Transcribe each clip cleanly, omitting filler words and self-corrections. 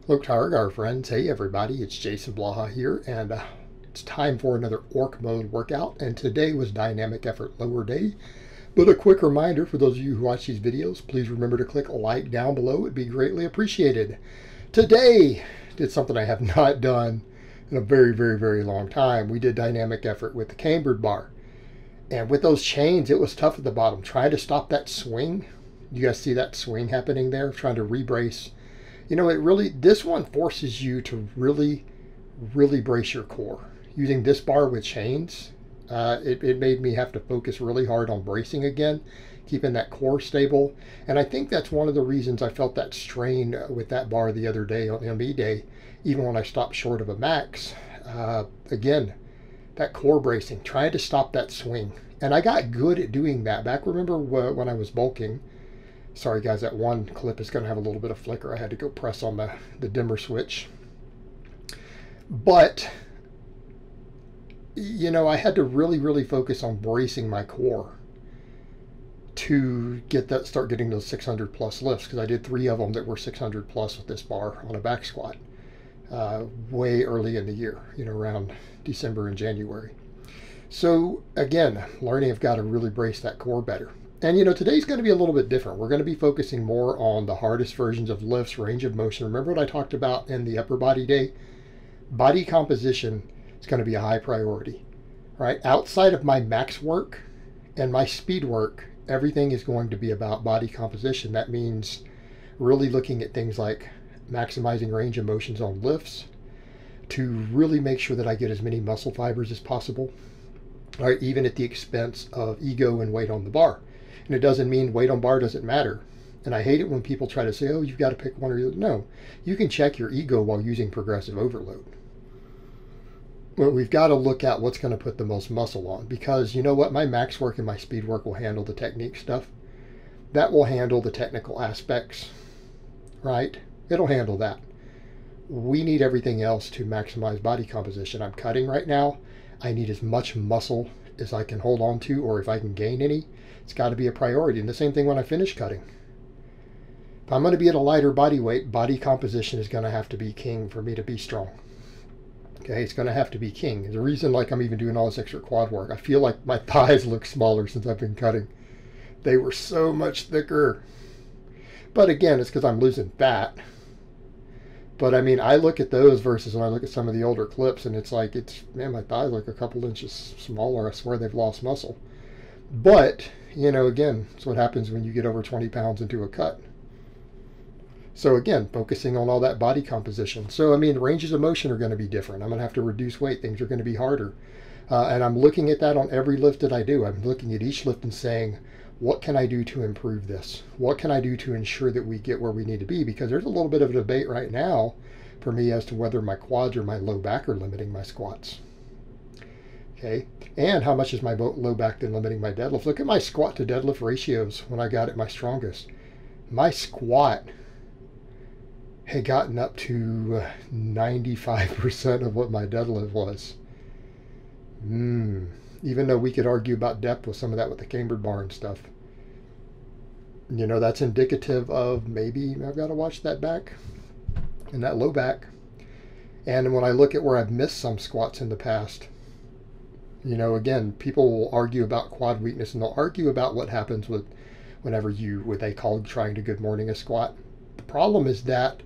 Hello, Targar friends. Hey, everybody. It's Jason Blaha here, and it's time for another Orc Mode workout. And today was Dynamic Effort Lower Day. But a quick reminder for those of you who watch these videos, please remember to click like down below. It'd be greatly appreciated. Today, did something I have not done in a very, very, very long time. We did Dynamic Effort with the Cambered bar. And with those chains, it was tough at the bottom. Trying to stop that swing. You guys see that swing happening there? Trying to re-brace. You know, this one forces you to really brace your core. Using this bar with chains, it made me have to focus really hard on bracing again, keeping that core stable. And I think that's one of the reasons I felt that strain with that bar the other day on ME day, even when I stopped short of a max. Again, that core bracing, trying to stop that swing. And I got good at doing that. Remember when I was bulking. Sorry guys, that one clip is going to have a little bit of flicker. I had to go press on the dimmer switch. But, you know, I had to really focus on bracing my core to start getting those 600 plus lifts, because I did 3 of them that were 600 plus with this bar on a back squat way early in the year, you know, around December and January. So again, learning I've got to really brace that core better. And, you know, today's going to be a little bit different. We're going to be focusing more on the hardest versions of lifts, range of motion. Remember what I talked about in the upper body day? Body composition is going to be a high priority, right? Outside of my max work and my speed work, everything is going to be about body composition. That means really looking at things like maximizing range of motions on lifts to really make sure that I get as many muscle fibers as possible, right? Even at the expense of ego and weight on the bar. And it doesn't mean weight on bar doesn't matter. And I hate it when people try to say, oh, you've got to pick one or the other. No, you can check your ego while using progressive overload. Well, we've got to look at what's going to put the most muscle on, because you know what? My max work and my speed work will handle the technique stuff. That will handle the technical aspects, right? It'll handle that. We need everything else to maximize body composition. I'm cutting right now. I need as much muscle as I can hold on to, or if I can gain any. It's got to be a priority. And the same thing when I finish cutting. If I'm going to be at a lighter body weight, body composition is going to have to be king for me to be strong. Okay, it's going to have to be king. There's a reason like I'm even doing all this extra quad work. I feel like my thighs look smaller since I've been cutting. They were so much thicker. But again, it's because I'm losing fat. But I mean, I look at those versus when I look at some of the older clips, and it's like, man, my thighs look a couple inches smaller. I swear they've lost muscle. But, you know, again, it's what happens when you get over 20 pounds into a cut. So again, focusing on all that body composition. So, I mean, ranges of motion are going to be different. I'm going to have to reduce weight. Things are going to be harder. And I'm looking at that on every lift that I do. I'm looking at each lift and saying, what can I do to improve this? What can I do to ensure that we get where we need to be? Because there's a little bit of a debate right now for me as to whether my quads or my low back are limiting my squats. Okay, and how much is my low back then limiting my deadlift? Look at my squat to deadlift ratios when I got at my strongest. My squat had gotten up to 95% of what my deadlift was. Even though we could argue about depth with some of that with the cambered bar and stuff. You know, that's indicative of maybe I've got to watch that back and that low back. And when I look at where I've missed some squats in the past, you know, again, people will argue about quad weakness, and they'll argue about what happens with whenever what they call trying to good morning a squat. The problem is that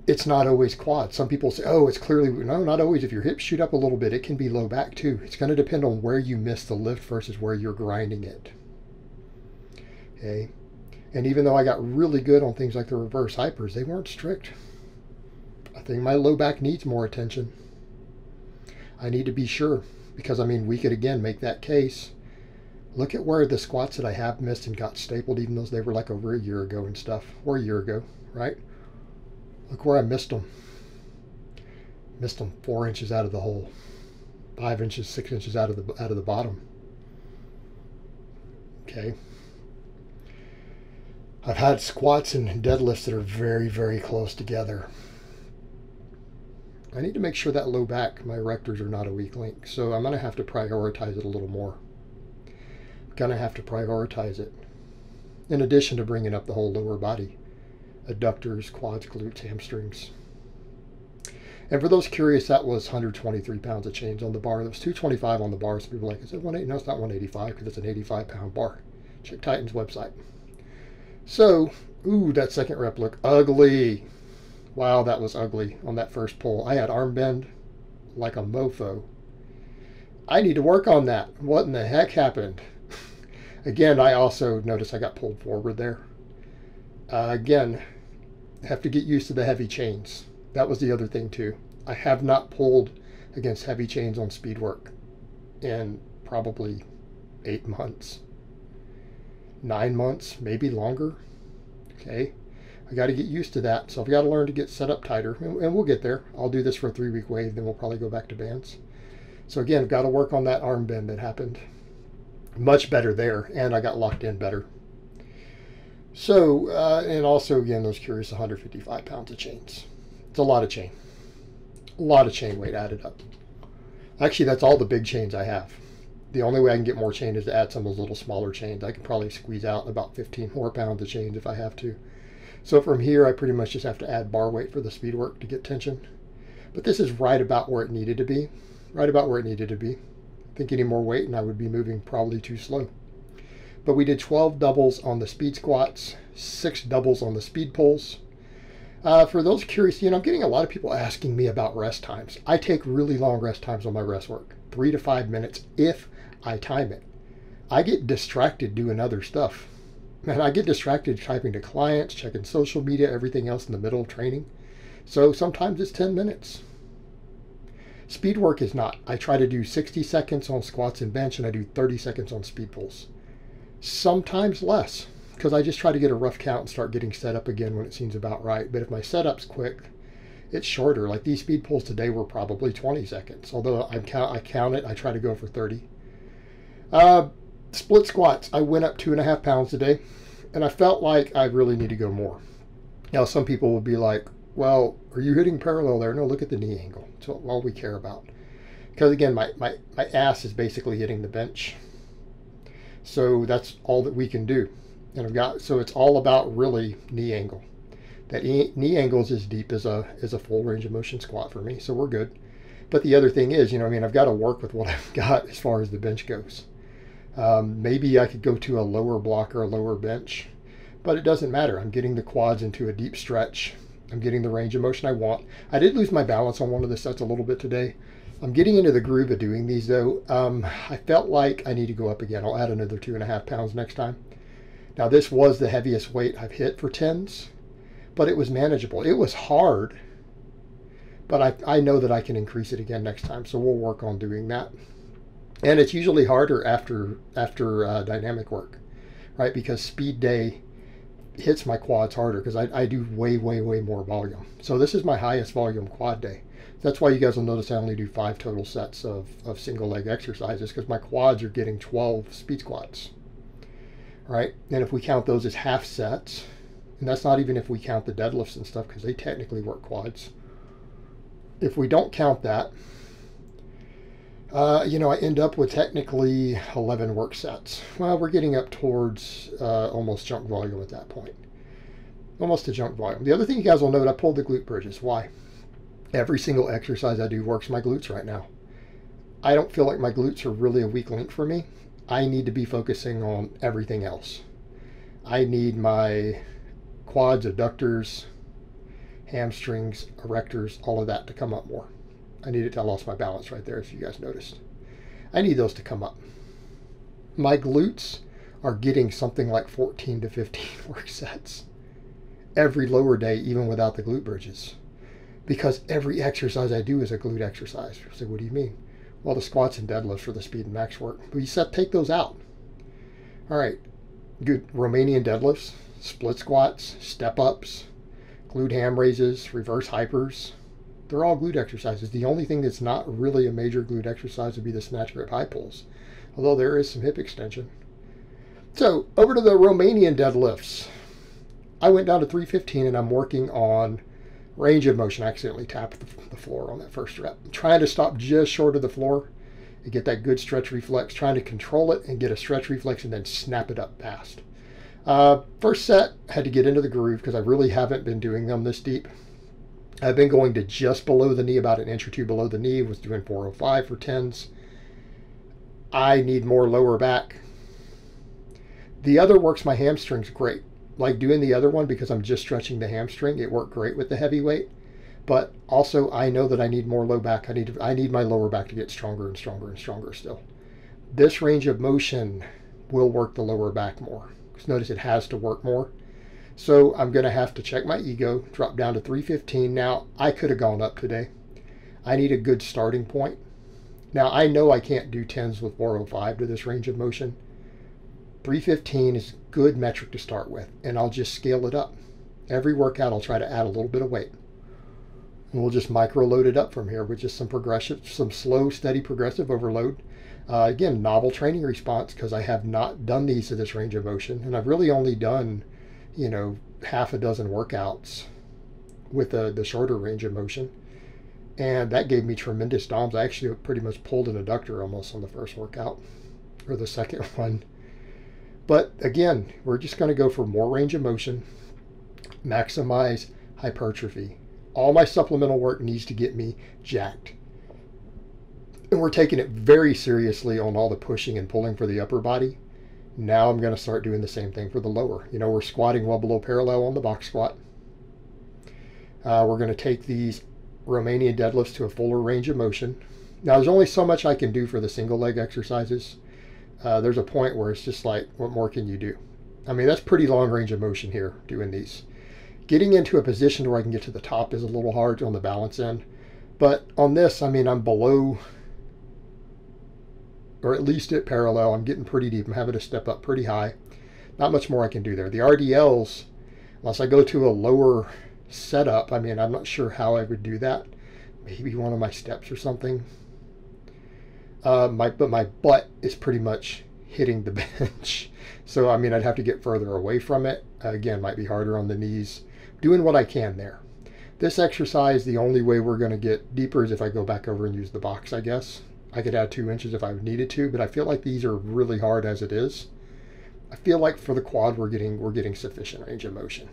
it's not always quad. Some people say, oh, it's clearly, no, not always. If your hips shoot up a little bit, it can be low back too. It's going to depend on where you miss the lift versus where you're grinding it. Okay. And even though I got really good on things like the reverse hypers, they weren't strict. I think my low back needs more attention. I need to be sure. Because, I mean, we could, again, make that case. Look at where the squats that I have missed and got stapled, even though they were like over a year ago and stuff. Or a year ago, right? Look where I missed them. Missed them 4 inches out of the hole. 5 inches, 6 inches out of the bottom. Okay. I've had squats and deadlifts that are very close together. I need to make sure that low back, my erectors are not a weak link. So I'm going to have to prioritize it a little more. I'm going to have to prioritize it. In addition to bringing up the whole lower body. adductors, quads, glutes, hamstrings. And for those curious, that was 123 pounds of change on the bar. That was 225 on the bar. So people are like, is it 180? No, it's not 185 because it's an 85-pound bar. Check Titan's website. So, ooh, that second rep looked ugly. Wow, that was ugly on that first pull. I had arm bend like a mofo. I need to work on that. What in the heck happened? Again, I also noticed I got pulled forward there. Again, have to get used to the heavy chains. That was the other thing too. I have not pulled against heavy chains on speed work in probably 8 months. 9 months, maybe longer. Okay. I got to get used to that. So I've got to learn to get set up tighter, and we'll get there. I'll do this for a 3-week wave, then we'll probably go back to bands. So again, I've got to work on that arm bend that happened. Much better there, and I got locked in better. So, and also again, those curious 155 pounds of chains. It's a lot of chain. A lot of chain weight added up. Actually, that's all the big chains I have. The only way I can get more chain is to add some of those little smaller chains. I can probably squeeze out about 15 more pounds of chains if I have to. So from here, I pretty much just have to add bar weight for the speed work to get tension. But this is right about where it needed to be. Right about where it needed to be. I think any more weight and I would be moving probably too slow. But we did 12 doubles on the speed squats, 6 doubles on the speed pulls. For those curious, I'm getting a lot of people asking me about rest times. I take really long rest times on my rest work, 3 to 5 minutes if I time it. I get distracted doing other stuff. Man, I get distracted typing to clients, checking social media, everything else in the middle of training. So sometimes it's 10 minutes. Speed work is not. I try to do 60 seconds on squats and bench, and I do 30 seconds on speed pulls. Sometimes less, because I just try to get a rough count and start getting set up again when it seems about right. But if my setup's quick, it's shorter. Like these speed pulls today were probably 20 seconds. Although I count it, I try to go for 30. Split squats, I went up 2.5 pounds today, and I felt like I really need to go more. Now, some people will be like, well, are you hitting parallel there? No, look at the knee angle. That's all we care about. Because again, my ass is basically hitting the bench. So that's all that we can do. And so it's all about really knee angle. That knee angle is as deep as a full range of motion squat for me, so we're good. But the other thing is, I've got to work with what I've got as far as the bench goes. Maybe I could go to a lower block or a lower bench, but it doesn't matter. I'm getting the quads into a deep stretch. I'm getting the range of motion I want. I did lose my balance on one of the sets a little bit today. I'm getting into the groove of doing these though. I felt like I need to go up again. I'll add another 2.5 pounds next time. Now this was the heaviest weight I've hit for 10s, but it was manageable. It was hard, but I know that I can increase it again next time. So we'll work on doing that. And it's usually harder after dynamic work, right? Because speed day hits my quads harder because I do way more volume. So this is my highest volume quad day. That's why you guys will notice I only do 5 total sets of single leg exercises, because my quads are getting 12 speed squats, right? And if we count those as half sets, and that's not even if we count the deadlifts and stuff, because they technically work quads. If we don't count that, I end up with technically 11 work sets. Well, we're getting up towards almost junk volume at that point. Almost to junk volume. The other thing you guys will note, I pulled the glute bridges. Why? Every single exercise I do works my glutes right now. I don't feel like my glutes are really a weak link for me. I need to be focusing on everything else. I need my quads, adductors, hamstrings, erectors, all of that to come up more. I lost my balance right there, if you guys noticed. I need those to come up. My glutes are getting something like 14 to 15 work sets every lower day, even without the glute bridges. Because every exercise I do is a glute exercise. So what do you mean? Well, the squats and deadlifts for the speed and max work. But you take those out. All right, good. Romanian deadlifts, split squats, step ups, glute ham raises, reverse hypers. They're all glute exercises. The only thing that's not really a major glute exercise would be the snatch grip high pulls, although there is some hip extension. So over to the Romanian deadlifts. I went down to 315 and I'm working on range of motion. I accidentally tapped the floor on that first rep. I'm trying to stop just short of the floor and get that good stretch reflex, trying to control it and get a stretch reflex and then snap it up fast. First set, had to get into the groove because I really haven't been doing them this deep. I've been going to just below the knee, about an inch or two below the knee, was doing 405 for 10s. I need more lower back. The other works my hamstrings great. Like doing the other one because I'm just stretching the hamstring, it worked great with the heavy weight. But also I know that I need more low back. I need my lower back to get stronger and stronger and stronger still. This range of motion will work the lower back more. Because notice it has to work more. So I'm going to have to check my ego, drop down to 315. Now, I could have gone up today. I need a good starting point. Now, I know I can't do 10s with 405 to this range of motion. 315 is a good metric to start with, and I'll just scale it up. Every workout, I'll try to add a little bit of weight. And we'll just micro load it up from here with just some slow, steady, progressive overload. Again, novel training response because I have not done these to this range of motion, and I've really only done, you know, half a dozen workouts with the shorter range of motion. And that gave me tremendous DOMs. I actually pretty much pulled an adductor almost on the first workout, or the second one. But again, we're just going to go for more range of motion, maximize hypertrophy. All my supplemental work needs to get me jacked. And we're taking it very seriously on all the pushing and pulling for the upper body. Now I'm going to start doing the same thing for the lower. You know, we're squatting well below parallel on the box squat. We're going to take these Romanian deadlifts to a fuller range of motion. Now, there's only so much I can do for the single leg exercises. There's a point where it's just like, what more can you do? I mean, that's pretty long range of motion here doing these. Getting into a position where I can get to the top is a little hard on the balance end. But on this, I mean, I'm below, or at least at parallel. I'm getting pretty deep. I'm having to step up pretty high. Not much more I can do there. The RDLs, unless I go to a lower setup, I mean, I'm not sure how I would do that. Maybe one of my steps or something. But my butt is pretty much hitting the bench. So, I mean, I'd have to get further away from it. Again, might be harder on the knees. Doing what I can there. This exercise, the only way we're going to get deeper is if I go back over and use the box, I guess. I could add 2 inches if I needed to, but I feel like these are really hard as it is. I feel like for the quad, we're getting sufficient range of motion.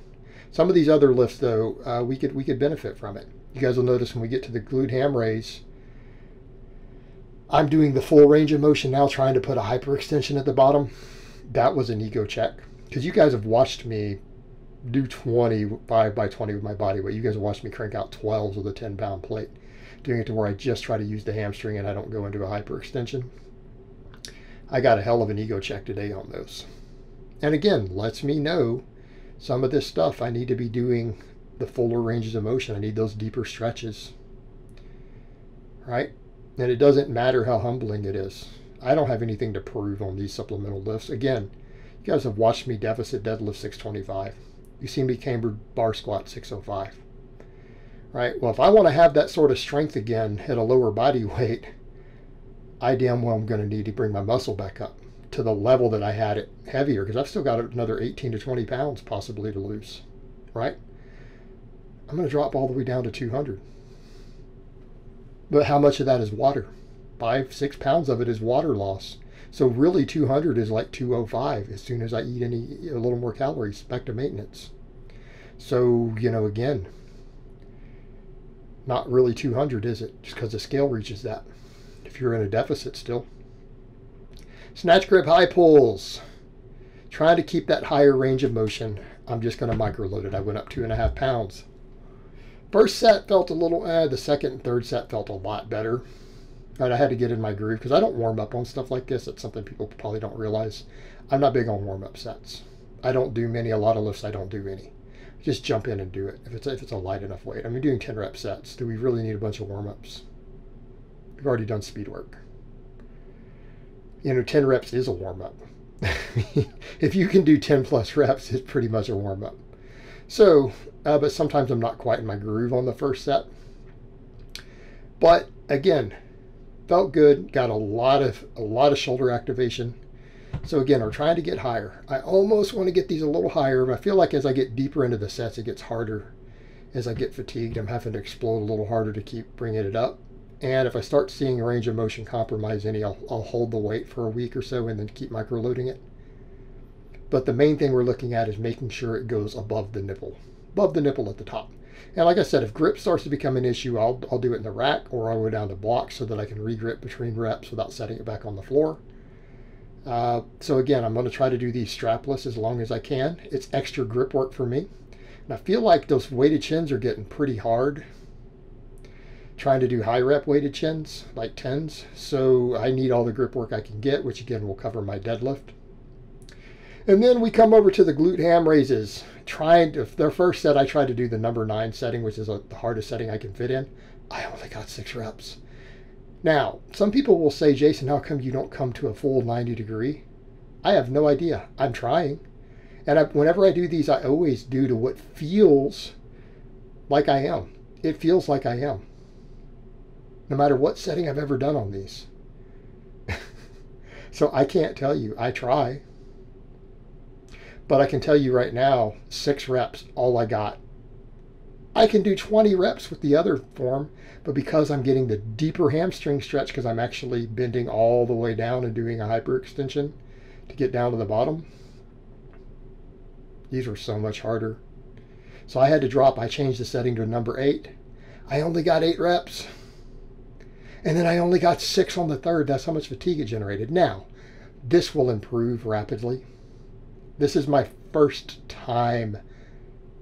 Some of these other lifts, though, we could benefit from it. You guys will notice when we get to the glute ham raise, I'm doing the full range of motion now, trying to put a hyperextension at the bottom. That was an ego check, because you guys have watched me do 25 by 20 with my body weight. You guys have watched me crank out 12s with a 10-pound plate, doing it to where I just try to use the hamstring and I don't go into a hyperextension. I got a hell of an ego check today on those. And again, lets me know some of this stuff I need to be doing the fuller ranges of motion. I need those deeper stretches, right? And it doesn't matter how humbling it is. I don't have anything to prove on these supplemental lifts. Again, you guys have watched me deficit deadlift 625. You see me cambered bar squat 605. Right? Well, if I want to have that sort of strength again at a lower body weight, I damn well am going to need to bring my muscle back up to the level that I had it heavier, because I've still got another 18 to 20 pounds possibly to lose. Right? I'm going to drop all the way down to 200. But how much of that is water? 5-6 pounds of it is water loss. So really 200 is like 205 as soon as I eat a little more calories back to maintenance. So, you know, again, not really 200, is it? Just because the scale reaches that, if you're in a deficit still. Snatch grip high pulls. Trying to keep that higher range of motion. I'm just going to micro load it. I went up 2.5 pounds. First set felt a little, the second and third set felt a lot better. And I had to get in my groove because I don't warm up on stuff like this. That's something people probably don't realize. I'm not big on warm-up sets. I don't do many. A lot of lifts I don't do any. Just jump in and do it if it's a light enough weight. I mean, doing 10 rep sets. Do we really need a bunch of warm-ups? We've already done speed work. You know, 10 reps is a warm-up. If you can do 10 plus reps, it's pretty much a warm-up. So, but sometimes I'm not quite in my groove on the first set. But again, felt good. Got a lot of shoulder activation. So again, we're trying to get higher. I almost want to get these a little higher, but I feel like as I get deeper into the sets, it gets harder. As I get fatigued, I'm having to explode a little harder to keep bringing it up. And if I start seeing a range of motion compromise any, I'll hold the weight for a week or so and then keep micro-loading it. But the main thing we're looking at is making sure it goes above the nipple at the top. And like I said, if grip starts to become an issue, I'll do it in the rack, or I'll go down to blocks so that I can regrip between reps without setting it back on the floor. So again, I'm going to try to do these strapless as long as I can. It's extra grip work for me. And I feel like those weighted chins are getting pretty hard. Trying to do high rep weighted chins, like 10s. So I need all the grip work I can get, which again will cover my deadlift. And then we come over to the glute ham raises. Their first set, I tried to do the number 9 setting, which is the hardest setting I can fit in. I only got 6 reps. Now, some people will say, Jason, how come you don't come to a full 90 degree? I have no idea. I'm trying. And whenever I do these, I always do to what feels like I am. It feels like I am. No matter what setting I've ever done on these. So I can't tell you. I try. But I can tell you right now, 6 reps, all I got. I can do 20 reps with the other form, but because I'm getting the deeper hamstring stretch, because I'm actually bending all the way down and doing a hyperextension to get down to the bottom, these were so much harder. So I had to drop. I changed the setting to number 8. I only got 8 reps. And then I only got 6 on the third. That's how much fatigue it generated. Now, this will improve rapidly. This is my first time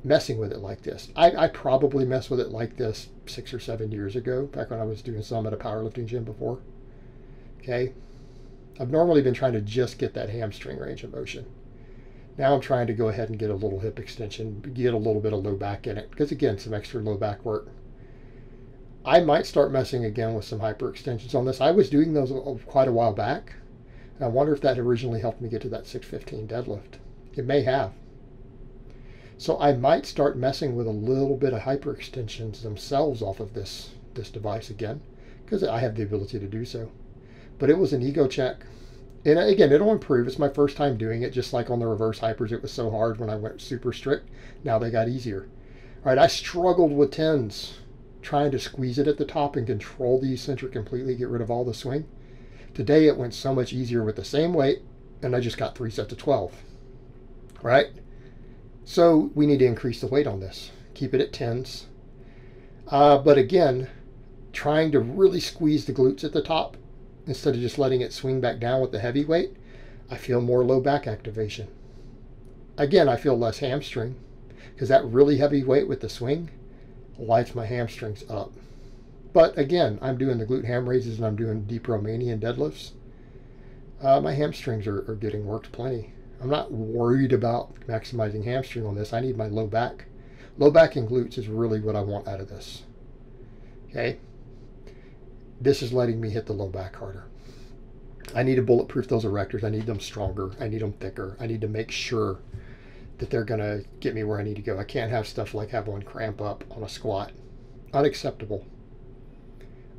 messing with it like this. I probably messed with it like this 6 or 7 years ago, back when I was doing some at a powerlifting gym before. Okay? I've normally been trying to just get that hamstring range of motion. Now I'm trying to go ahead and get a little hip extension, get a little bit of low back in it, because again, some extra low back work. I might start messing again with some hyperextensions on this. I was doing those quite a while back. I wonder if that originally helped me get to that 615 deadlift. It may have. So I might start messing with a little bit of hyperextensions themselves off of this device again, because I have the ability to do so. But it was an ego check. And again, it'll improve. It's my first time doing it, just like on the reverse hypers. It was so hard when I went super strict. Now they got easier. All right, I struggled with 10s, trying to squeeze it at the top and control the eccentric completely, get rid of all the swing. Today it went so much easier with the same weight, and I just got 3 sets of 12. Right? So we need to increase the weight on this. Keep it at 10s. But again, trying to really squeeze the glutes at the top instead of just letting it swing back down with the heavy weight, I feel more low back activation. Again, I feel less hamstring because that really heavy weight with the swing lights my hamstrings up. But again, I'm doing the glute ham raises and I'm doing deep Romanian deadlifts. My hamstrings are getting worked plenty. I'm not worried about maximizing hamstring on this. I need my low back. Low back and glutes is really what I want out of this. Okay? This is letting me hit the low back harder. I need to bulletproof those erectors. I need them stronger. I need them thicker. I need to make sure that they're going to get me where I need to go. I can't have stuff like have one cramp up on a squat. Unacceptable.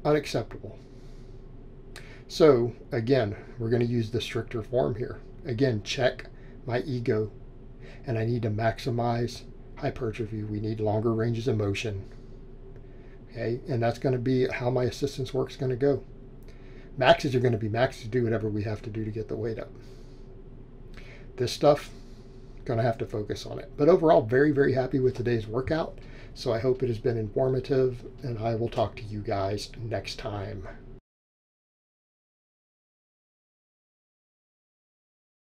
Unacceptable. So, again, we're going to use the stricter form here. Again, check my ego. And I need to maximize hypertrophy. We need longer ranges of motion. Okay, and that's going to be how my assistance work is going to go. Maxes are going to be maxes to do whatever we have to do to get the weight up. This stuff, going to have to focus on it. But overall, very, very happy with today's workout. So I hope it has been informative, and I will talk to you guys next time.